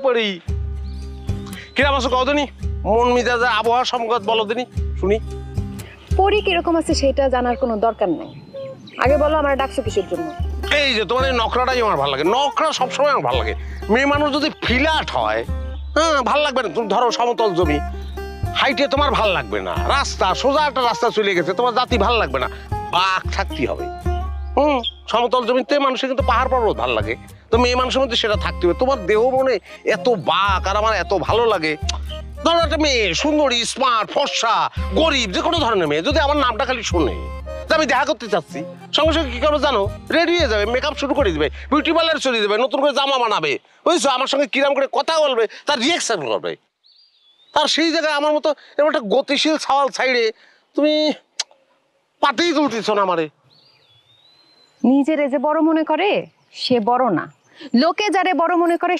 পড়ি কিরম আছো কদিনই মন মিজাজে আবহাওয়া সংবাদ বলো দিনই শুনি। পরি কিরকম আছে সেটা জানার কোনো দরকার নেই, আগে বলো আমার ডাকছো কিসের জন্য? এই যে তোমার এই নকরাটাই আমার ভালো লাগে, নকরা সবসময় আমার ভালো লাগে। মেয়ে মানুষ যদি ফিলাট হয় হ্যাঁ ভাল লাগবে না। তুমি ধরো সমতল জমি হাইটে তোমার ভাল লাগবে না, রাস্তা সোজা একটা রাস্তা চলে গেছে তোমার জাতি ভাল লাগবে না, বাঘ থাকতে হবে। সমতল জমিতে মানুষের কিন্তু পাহাড় পর্বত ভাল লাগে, তো মেয়ে মানুষের মধ্যে সেটা থাকতে হবে। তোমার দেহ মনে এত বাঘ আর আমার এত ভালো লাগে। ধরো একটা মেয়ে সুন্দরী স্মার্ট ফর্সা গরিব যে কোনো ধরনের মেয়ে যদি আমার নামটা খালি শোনে যে আমি দেখা করতে চাচ্ছি, সঙ্গে সঙ্গে কি করবে জানো, রেডি হয়ে যাবে, মেকআপ শুরু করে দিবে, বিউটি পার্লার চলে যাবে, নতুন করে জামা বানাবে, বুঝছো, আমার সঙ্গে কিরাম করে কথা বলবে, তার রিয়াকশন করবে। তার সেই জায়গায় আমার মতো এরকম একটা গতিশীল সওয়াল ছাইড়ে তুমি পাতেই তুলতেছ না আমারে। নিজেরে যে বড় মনে করে সে বড় না, লোকে যারে বড় মনে করে